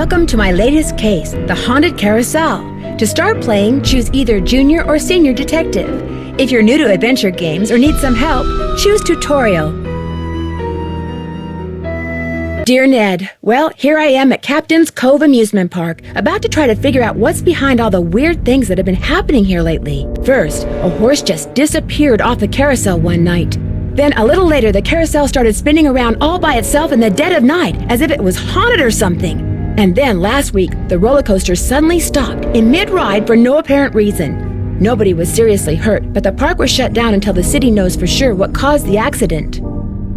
Welcome to my latest case, the Haunted Carousel. To start playing, choose either Junior or Senior Detective. If you're new to adventure games or need some help, choose Tutorial. Dear Ned, well, here I am at Captain's Cove Amusement Park, about to try to figure out what's behind all the weird things that have been happening here lately. First, a horse just disappeared off the carousel one night. Then, a little later, the carousel started spinning around all by itself in the dead of night, as if it was haunted or something. And then, last week, the roller coaster suddenly stopped in mid-ride for no apparent reason. Nobody was seriously hurt, but the park was shut down until the city knows for sure what caused the accident.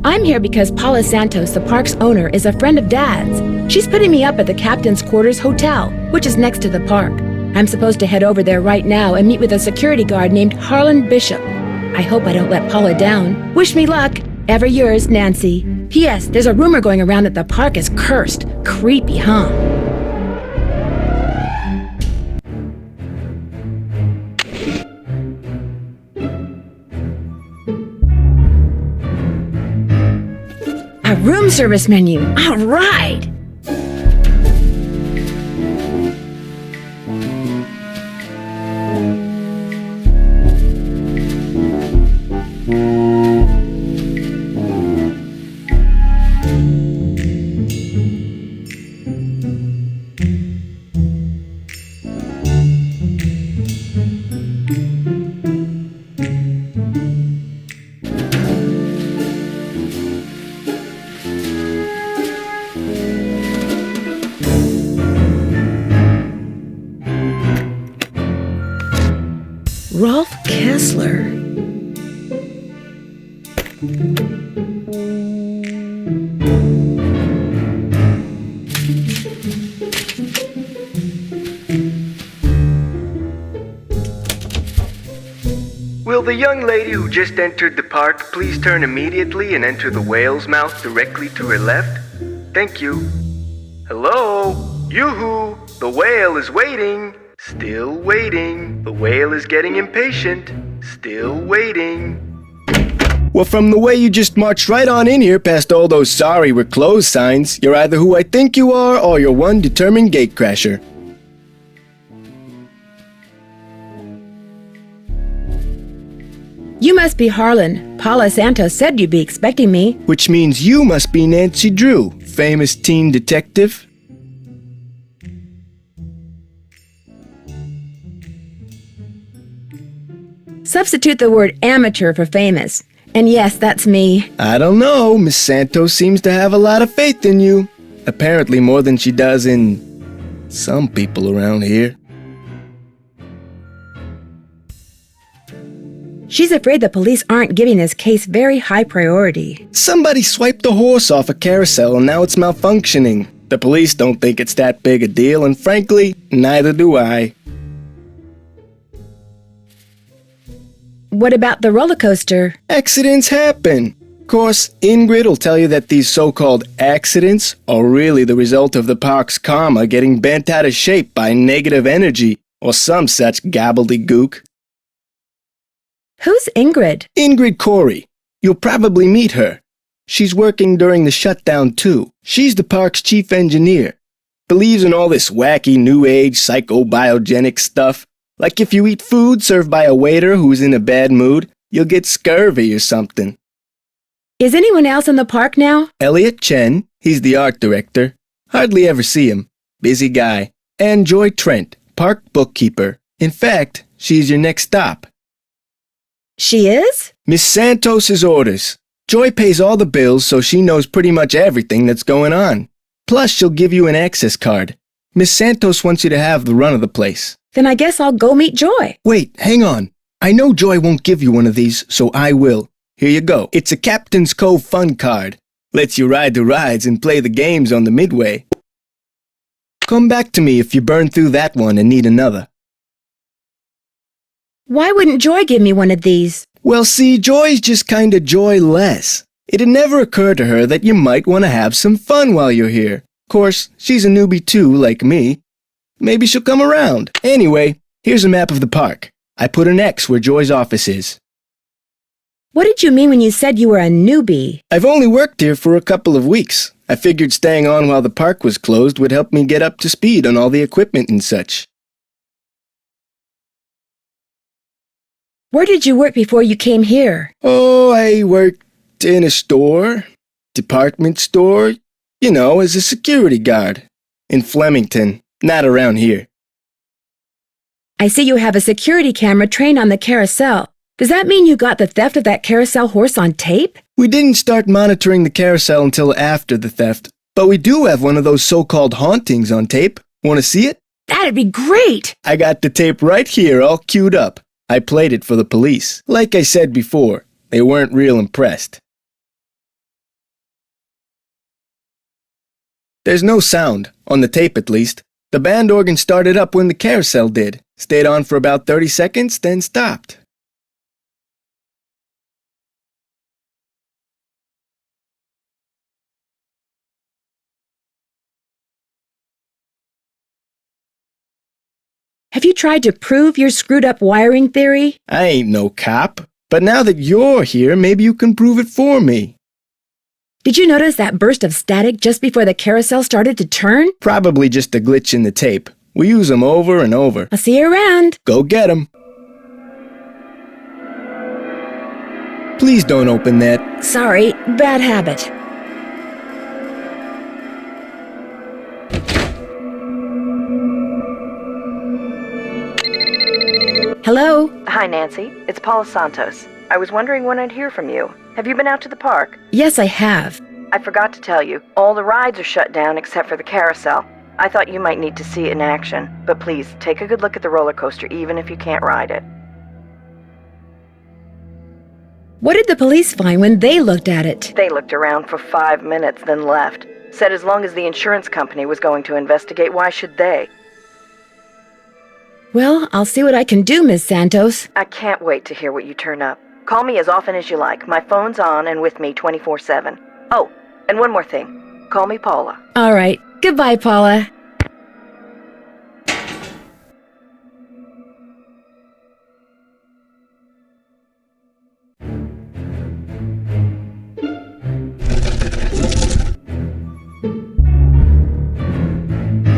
I'm here because Paula Santos, the park's owner, is a friend of Dad's. She's putting me up at the Captain's Quarters Hotel, which is next to the park. I'm supposed to head over there right now and meet with a security guard named Harlan Bishop. I hope I don't let Paula down. Wish me luck. Ever yours, Nancy. P.S. There's a rumor going around that the park is cursed. Creepy, huh? A room service menu. All right! Rolf Kessler. Will the young lady who just entered the park please turn immediately and enter the whale's mouth directly to her left? Thank you. Hello? Yoo-hoo! The whale is waiting! Still waiting. The whale is getting impatient. Still waiting. Well, from the way you just marched right on in here past all those sorry we're closed signs, you're either who I think you are or you're one determined gatecrasher. You must be Harlan. Paula Santos said you'd be expecting me. Which means you must be Nancy Drew, famous teen detective. Substitute the word amateur for famous. And yes, that's me. I don't know, Miss Santos seems to have a lot of faith in you. Apparently more than she does in some people around here. She's afraid the police aren't giving this case very high priority. Somebody swiped a horse off a carousel and now it's malfunctioning. The police don't think it's that big a deal, and frankly, neither do I. What about the roller coaster? Accidents happen. Of course, Ingrid will tell you that these so-called accidents are really the result of the park's karma getting bent out of shape by negative energy or some such gobbledygook. Who's Ingrid? Ingrid Corey. You'll probably meet her. She's working during the shutdown too. She's the park's chief engineer. Believes in all this wacky new age psychobiogenic stuff. Like if you eat food served by a waiter who's in a bad mood, you'll get scurvy or something. Is anyone else in the park now? Elliot Chen, he's the art director. Hardly ever see him. Busy guy. And Joy Trent, park bookkeeper. In fact, she's your next stop. She is? Miss Santos's orders. Joy pays all the bills so she knows pretty much everything that's going on. Plus, she'll give you an access card. Miss Santos wants you to have the run of the place. Then I guess I'll go meet Joy. Wait, hang on. I know Joy won't give you one of these, so I will. Here you go. It's a Captain's Cove fun card. Lets you ride the rides and play the games on the midway. Come back to me if you burn through that one and need another. Why wouldn't Joy give me one of these? Well, see, Joy's just kinda joyless. It had never occurred to her that you might want to have some fun while you're here. Of course, she's a newbie too, like me. Maybe she'll come around. Anyway, here's a map of the park. I put an X where Joy's office is. What did you mean when you said you were a newbie? I've only worked here for a couple of weeks. I figured staying on while the park was closed would help me get up to speed on all the equipment and such. Where did you work before you came here? Oh, I worked in a store, department store, as a security guard. In Flemington, not around here. I see you have a security camera trained on the carousel. Does that mean you got the theft of that carousel horse on tape? We didn't start monitoring the carousel until after the theft, but we do have one of those so-called hauntings on tape. Want to see it? That'd be great! I got the tape right here all queued up. I played it for the police. Like I said before, they weren't real impressed. There's no sound, on the tape at least. The band organ started up when the carousel did. Stayed on for about 30 seconds, then stopped. Have you tried to prove your screwed-up wiring theory? I ain't no cop, but now that you're here, maybe you can prove it for me. Did you notice that burst of static just before the carousel started to turn? Probably just a glitch in the tape. We use them over and over. I'll see you around. Go get 'em. Please don't open that. Sorry, bad habit. Hello? Hi, Nancy. It's Paula Santos. I was wondering when I'd hear from you. Have you been out to the park? Yes, I have. I forgot to tell you. All the rides are shut down except for the carousel. I thought you might need to see it in action. But please, take a good look at the roller coaster even if you can't ride it. What did the police find when they looked at it? They looked around for 5 minutes, then left. Said as long as the insurance company was going to investigate, why should they? Well, I'll see what I can do, Miss Santos. I can't wait to hear what you turn up. Call me as often as you like. My phone's on and with me 24/7. Oh, and one more thing. Call me Paula. All right. Goodbye, Paula.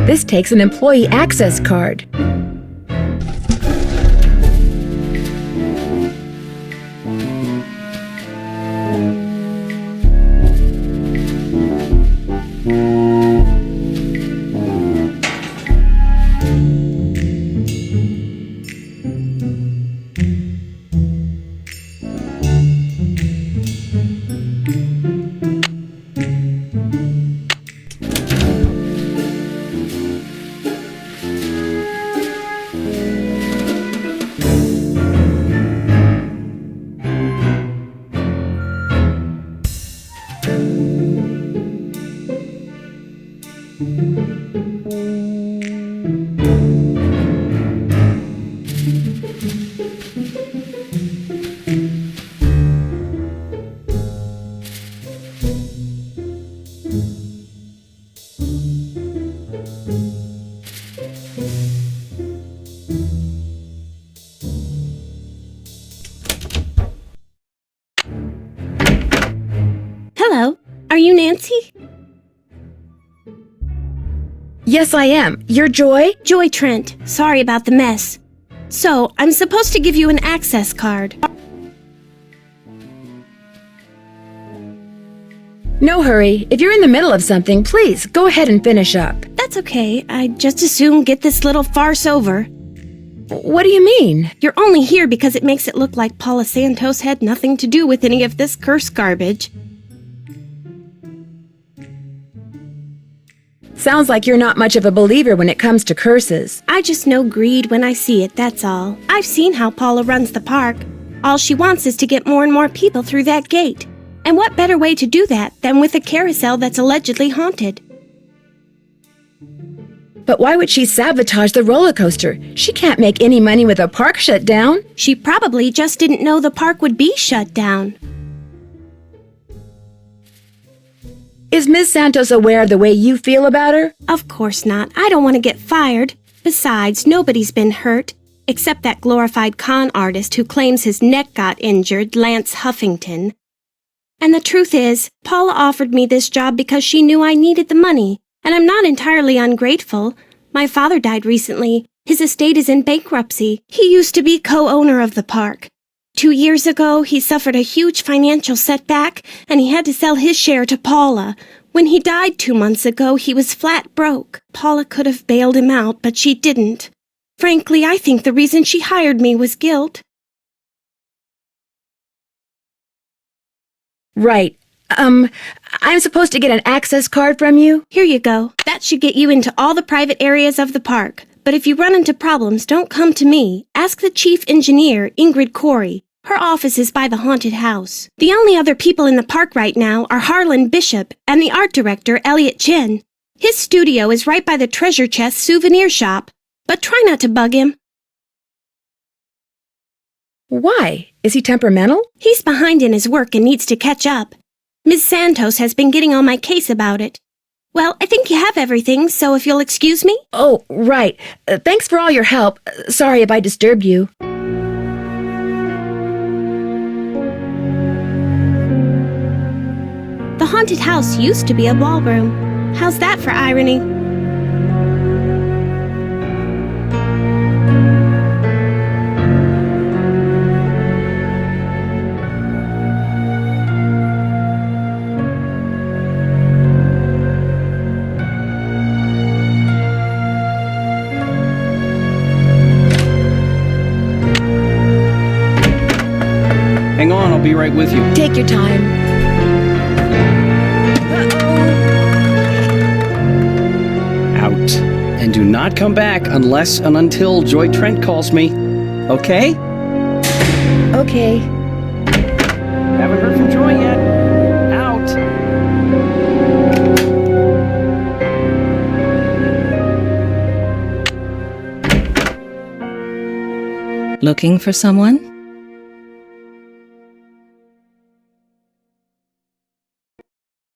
This takes an employee access card. Hello, are you Nancy? Yes, I am. You're Joy? Joy Trent. Sorry about the mess. So, I'm supposed to give you an access card. No hurry. If you're in the middle of something, please go ahead and finish up. That's okay. I'd just as soon get this little farce over. What do you mean? You're only here because it makes it look like Paula Santos had nothing to do with any of this cursed garbage. Sounds like you're not much of a believer when it comes to curses. I just know greed when I see it, that's all. I've seen how Paula runs the park. All she wants is to get more and more people through that gate. And what better way to do that than with a carousel that's allegedly haunted? But why would she sabotage the roller coaster? She can't make any money with a park shut down. She probably just didn't know the park would be shut down. Is Miss Santos aware of the way you feel about her? Of course not. I don't want to get fired. Besides, nobody's been hurt, except that glorified con artist who claims his neck got injured, Lance Huffington. And the truth is, Paula offered me this job because she knew I needed the money, and I'm not entirely ungrateful. My father died recently. His estate is in bankruptcy. He used to be co-owner of the park. 2 years ago, he suffered a huge financial setback, and he had to sell his share to Paula. When he died 2 months ago, he was flat broke. Paula could have bailed him out, but she didn't. Frankly, I think the reason she hired me was guilt. Right. I'm supposed to get an access card from you? Here you go. That should get you into all the private areas of the park. But if you run into problems, don't come to me. Ask the chief engineer, Ingrid Corey. Her office is by the haunted house. The only other people in the park right now are Harlan Bishop and the art director, Elliot Chin. His studio is right by the treasure chest souvenir shop. But try not to bug him. Why? Is he temperamental? He's behind in his work and needs to catch up. Ms. Santos has been getting on my case about it. Well, I think you have everything, so if you'll excuse me. Oh, right. Thanks for all your help. Sorry if I disturbed you. The haunted house used to be a ballroom. How's that for irony? Hang on, I'll be right with you. Take your time. Out. And do not come back unless and until Joy Trent calls me. Okay? Okay. Haven't heard from Joy yet. Out. Looking for someone?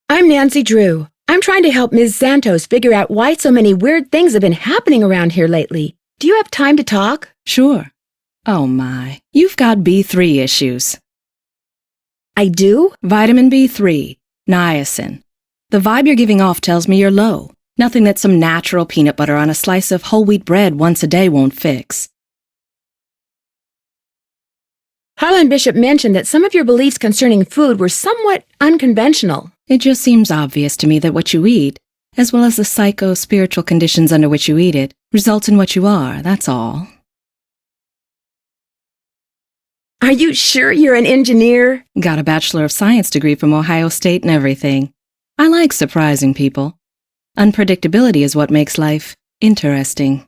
I'm Nancy Drew. I'm trying to help Ms. Santos figure out why so many weird things have been happening around here lately. Do you have time to talk? Sure. Oh my, you've got B3 issues. I do? Vitamin B3, niacin. The vibe you're giving off tells me you're low. Nothing that some natural peanut butter on a slice of whole wheat bread once a day won't fix. Harlan Bishop mentioned that some of your beliefs concerning food were somewhat unconventional. It just seems obvious to me that what you eat, as well as the psycho-spiritual conditions under which you eat it, results in what you are, that's all. Are you sure you're an engineer? Got a Bachelor of Science degree from Ohio State and everything. I like surprising people. Unpredictability is what makes life interesting.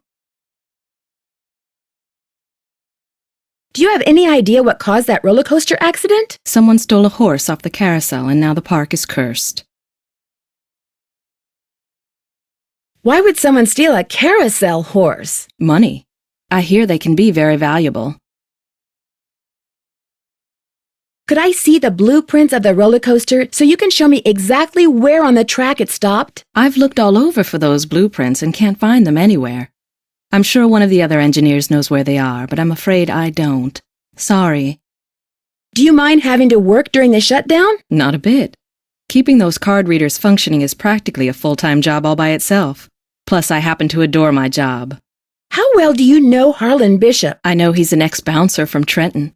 Do you have any idea what caused that roller coaster accident? Someone stole a horse off the carousel and now the park is cursed. Why would someone steal a carousel horse? Money. I hear they can be very valuable. Could I see the blueprints of the roller coaster so you can show me exactly where on the track it stopped? I've looked all over for those blueprints and can't find them anywhere. I'm sure one of the other engineers knows where they are, but I'm afraid I don't. Sorry. Do you mind having to work during the shutdown? Not a bit. Keeping those card readers functioning is practically a full-time job all by itself. Plus, I happen to adore my job. How well do you know Harlan Bishop? I know he's an ex-bouncer from Trenton.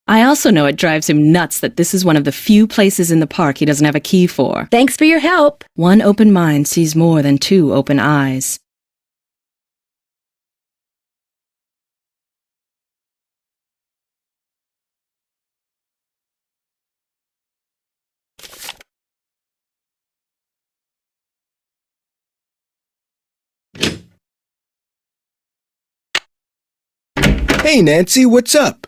I also know it drives him nuts that this is one of the few places in the park he doesn't have a key for. Thanks for your help. One open mind sees more than two open eyes. Hey, Nancy, what's up?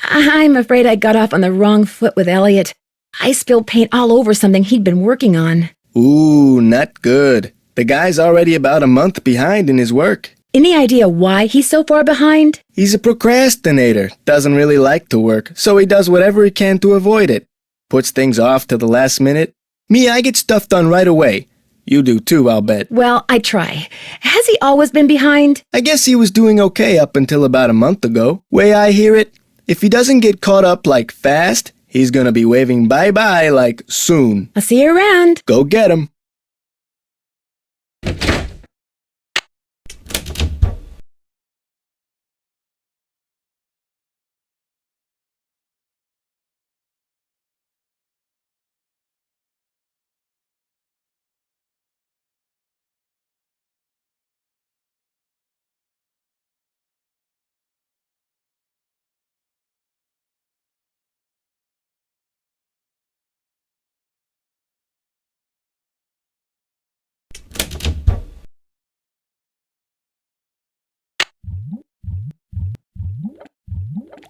I'm afraid I got off on the wrong foot with Elliot. I spilled paint all over something he'd been working on. Ooh, not good. The guy's already about a month behind in his work. Any idea why he's so far behind? He's a procrastinator, doesn't really like to work, so he does whatever he can to avoid it. Puts things off to the last minute. Me, I get stuff done right away. You do too, I'll bet. Well, I try. Has he always been behind? I guess he was doing okay up until about a month ago. Way I hear it, if he doesn't get caught up like fast, He's gonna be waving bye-bye like soon. I'll see you around. Go get him.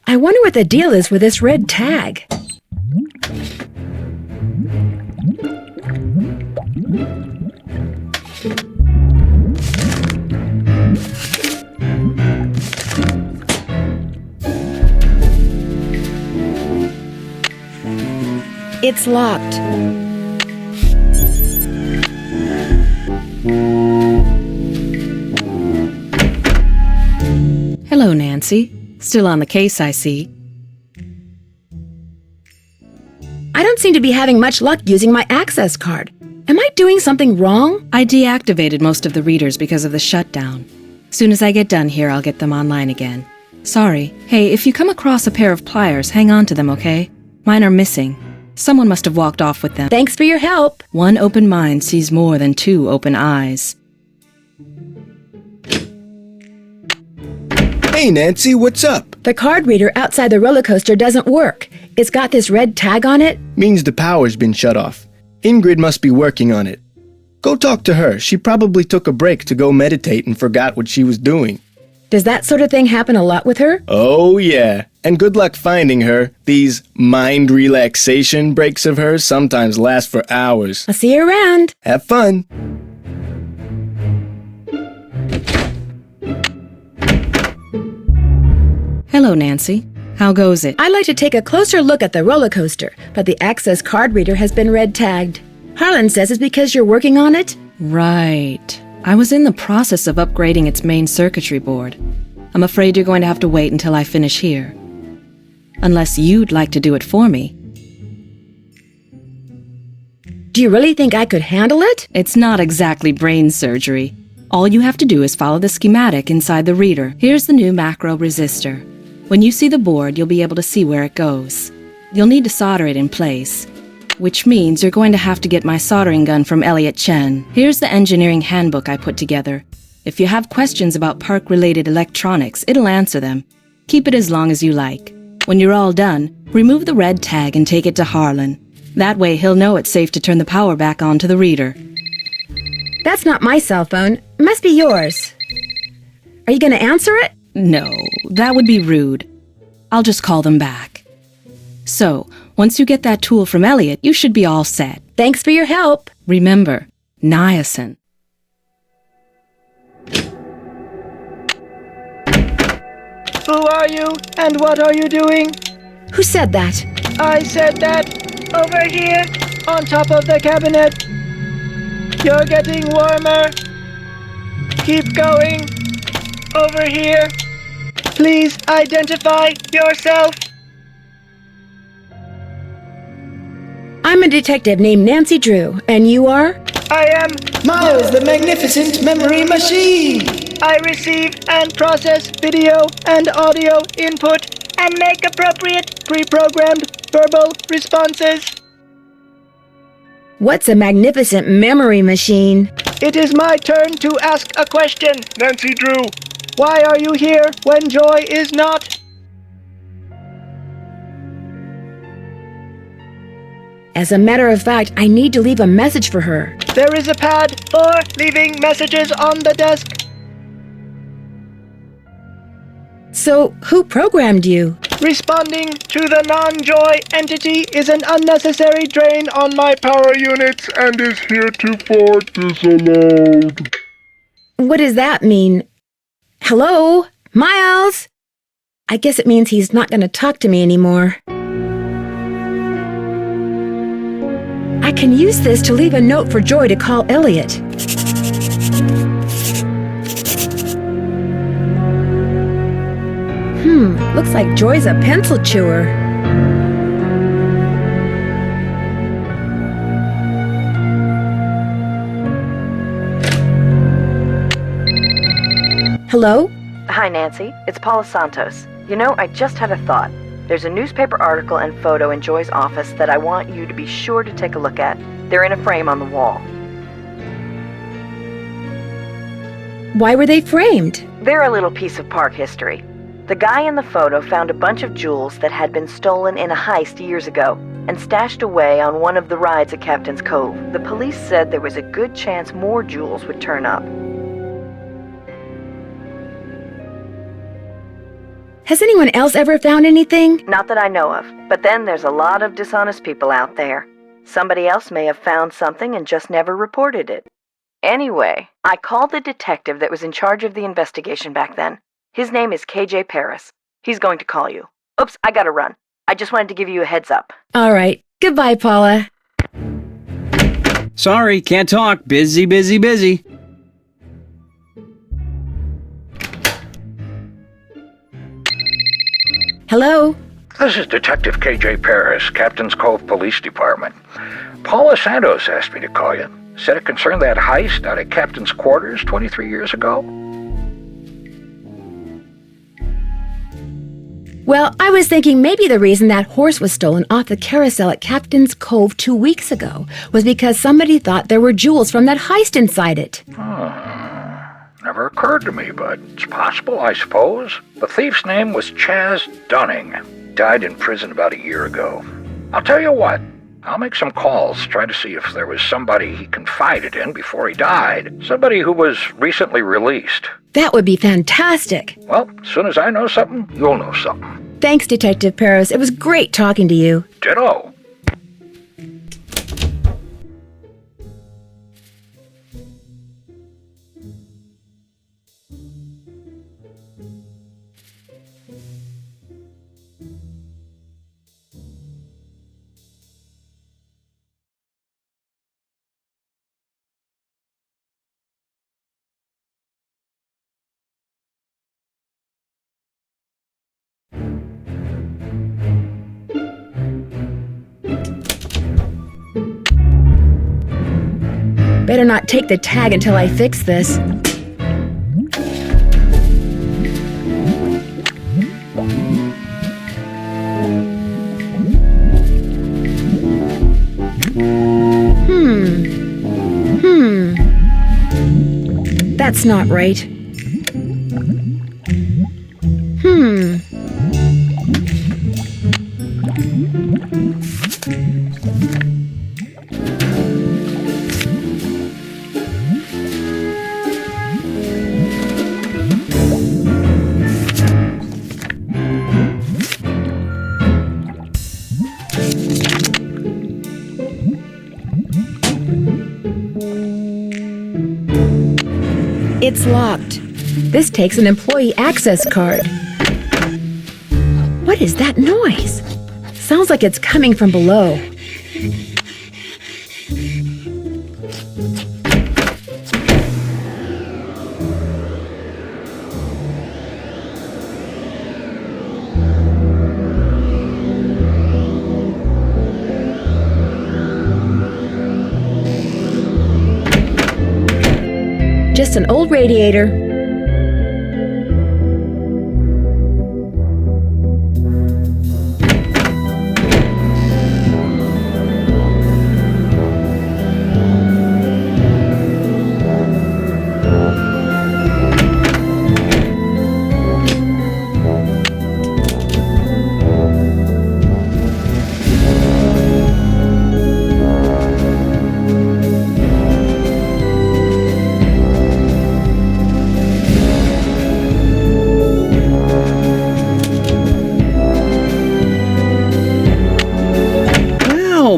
I wonder what the deal is with this red tag. It's locked. Hello, Nancy. Still on the case, I see. I don't seem to be having much luck using my access card. Am I doing something wrong? I deactivated most of the readers because of the shutdown. Soon as I get done here, I'll get them online again. Sorry. Hey, if you come across a pair of pliers, hang on to them, okay? Mine are missing. Someone must have walked off with them. Thanks for your help. One open mind sees more than two open eyes. Hey, Nancy, what's up? The card reader outside the roller coaster doesn't work. It's got this red tag on it. Means the power's been shut off. Ingrid must be working on it. Go talk to her. She probably took a break to go meditate and forgot what she was doing. Does that sort of thing happen a lot with her? Oh, yeah. And good luck finding her. These mind relaxation breaks of hers sometimes last for hours. I'll see you around. Have fun. Hello, Nancy. How goes it? I'd like to take a closer look at the roller coaster, but the access card reader has been red tagged. Harlan says it's because you're working on it. Right. I was in the process of upgrading its main circuitry board. I'm afraid you're going to have to wait until I finish here. Unless you'd like to do it for me. Do you really think I could handle it? It's not exactly brain surgery. All you have to do is follow the schematic inside the reader. Here's the new macro resistor. When you see the board, you'll be able to see where it goes. You'll need to solder it in place, which means you're going to have to get my soldering gun from Elliot Chen. Here's the engineering handbook I put together. If you have questions about park-related electronics, it'll answer them. Keep it as long as you like. When you're all done, remove the red tag and take it to Harlan. That way he'll know it's safe to turn the power back on to the reader. That's not my cell phone. It must be yours. Are you going to answer it? No, that would be rude. I'll just call them back. So, once you get that tool from Elliot, you should be all set. Thanks for your help. Remember, niacin. Who are you and what are you doing? Who said that? I said that. Over here, on top of the cabinet. You're getting warmer. Keep going. Over here. Please identify yourself. I'm a detective named Nancy Drew, and you are? I am Miles, the magnificent memory machine! I receive and process video and audio input and make appropriate pre-programmed verbal responses. What's a magnificent memory machine? It is my turn to ask a question, Nancy Drew. Why are you here when Joy is not? As a matter of fact, I need to leave a message for her. There is a pad for leaving messages on the desk. So, who programmed you? Responding to the non-Joy entity is an unnecessary drain on my power units and is heretofore disallowed. What does that mean? Hello? Miles? I guess it means he's not going to talk to me anymore. I can use this to leave a note for Joy to call Elliot. Looks like Joy's a pencil chewer. Hello? Hi, Nancy. It's Paula Santos. You know, I just had a thought. There's a newspaper article and photo in Joy's office that I want you to be sure to take a look at. They're in a frame on the wall. Why were they framed? They're a little piece of park history. The guy in the photo found a bunch of jewels that had been stolen in a heist years ago and stashed away on one of the rides at Captain's Cove. The police said there was a good chance more jewels would turn up. Has anyone else ever found anything? Not that I know of, but then there's a lot of dishonest people out there. Somebody else may have found something and just never reported it. Anyway, I called the detective that was in charge of the investigation back then. His name is KJ Paris. He's going to call you. Oops, I gotta run. I just wanted to give you a heads up. All right. Goodbye, Paula. Sorry, can't talk. Busy, busy, busy. Hello? This is Detective KJ Paris, Captain's Cove Police Department. Paula Santos asked me to call you. Said it concerned that heist out at Captain's quarters 23 years ago. Well, I was thinking maybe the reason that horse was stolen off the carousel at Captain's Cove 2 weeks ago was because somebody thought there were jewels from that heist inside it. Never occurred to me, but it's possible, I suppose. The thief's name was Chaz Dunning. Died in prison about a year ago. I'll tell you what, I'll make some calls, try to see if there was somebody he confided in before he died. Somebody who was recently released. That would be fantastic. Well, as soon as I know something, you'll know something. Thanks, Detective Paris. It was great talking to you. Ditto. Better not take the tag until I fix this. That's not right. It's locked. This takes an employee access card. What is that noise? Sounds like it's coming from below. Just an old radiator.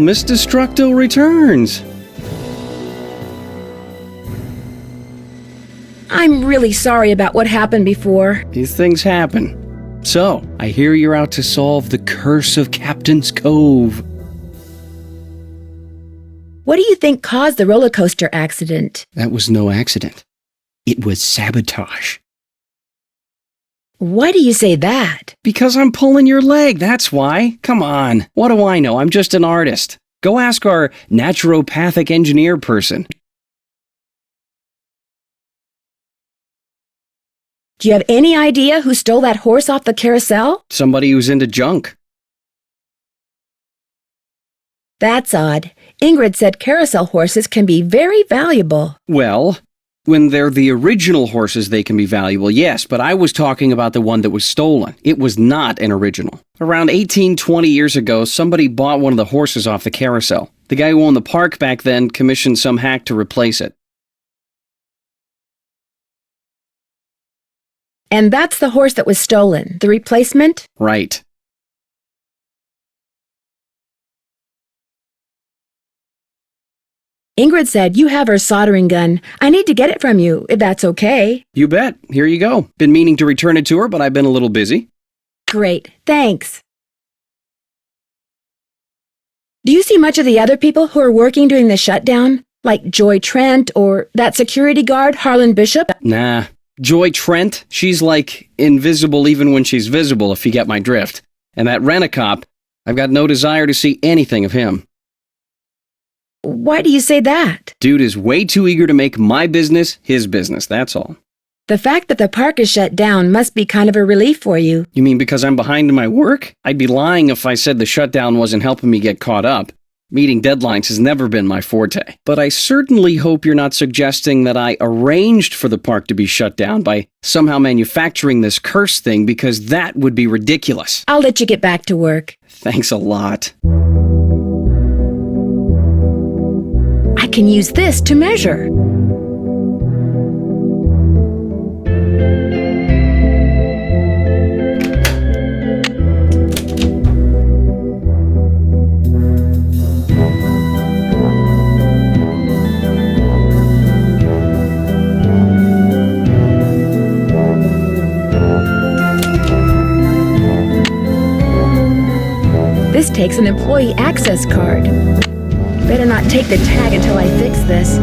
Miss Destructo returns. I'm really sorry about what happened before. These things happen. So, I hear you're out to solve the curse of Captain's Cove. What do you think caused the roller coaster accident? That was no accident. It was sabotage. Why do you say that? Because I'm pulling your leg, that's why. Come on. What do I know? I'm just an artist. Go ask our naturopathic engineer person. Do you have any idea who stole that horse off the carousel? Somebody who's into junk. That's odd. Ingrid said carousel horses can be very valuable. Well, when they're the original horses, they can be valuable, yes, but I was talking about the one that was stolen. It was not an original. Around 20 years ago, somebody bought one of the horses off the carousel. The guy who owned the park back then commissioned some hack to replace it. And that's the horse that was stolen, the replacement? Right. Ingrid said you have her soldering gun. I need to get it from you, if that's okay. You bet. Here you go. Been meaning to return it to her, but I've been a little busy. Great, thanks. Do you see much of the other people who are working during the shutdown? Like Joy Trent or that security guard, Harlan Bishop? Nah. Joy Trent, she's like invisible even when she's visible, if you get my drift. And that rent-a-cop, I've got no desire to see anything of him. Why do you say that? Dude is way too eager to make my business his business, that's all. The fact that the park is shut down must be kind of a relief for you. You mean because I'm behind in my work? I'd be lying if I said the shutdown wasn't helping me get caught up. Meeting deadlines has never been my forte. But I certainly hope you're not suggesting that I arranged for the park to be shut down by somehow manufacturing this curse thing, because that would be ridiculous. I'll let you get back to work. Thanks a lot. I can use this to measure. This takes an employee access card. Better not take the tag until I fix this.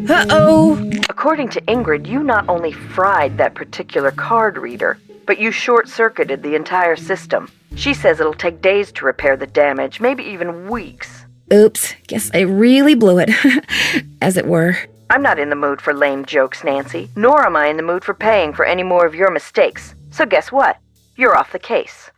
Uh-oh! According to Ingrid, you not only fried that particular card reader, but you short-circuited the entire system. She says it'll take days to repair the damage, maybe even weeks. Oops, guess I really blew it, as it were. I'm not in the mood for lame jokes, Nancy, nor am I in the mood for paying for any more of your mistakes. So guess what? You're off the case.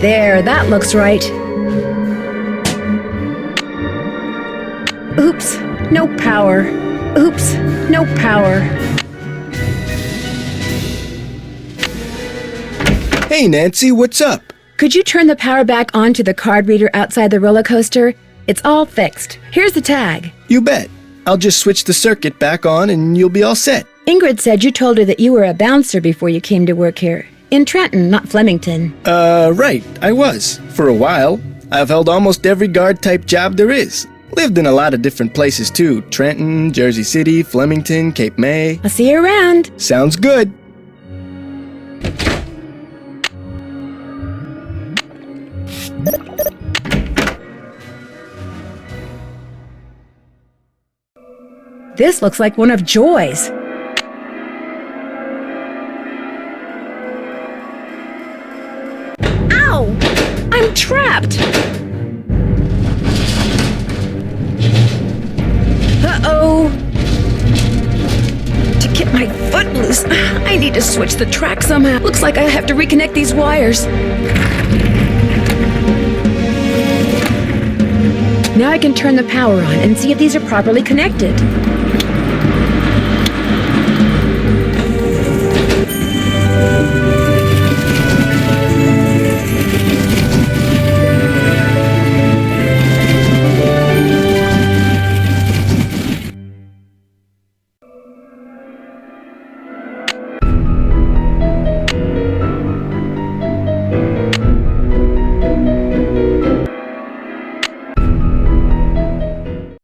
There, that looks right. Oops, no power. Oops, no power. Hey, Nancy, what's up? Could you turn the power back on to the card reader outside the roller coaster? It's all fixed. Here's the tag. You bet. I'll just switch the circuit back on and you'll be all set. Ingrid said you told her that you were a bouncer before you came to work here. In Trenton, not Flemington. Right, I was. For a while. I've held almost every guard-type job there is. Lived in a lot of different places, too. Trenton, Jersey City, Flemington, Cape May. I'll see you around. Sounds good. This looks like one of Joy's. Ow! I'm trapped! Uh-oh! To get my foot loose, I need to switch the track somehow. Looks like I have to reconnect these wires. Now I can turn the power on and see if these are properly connected.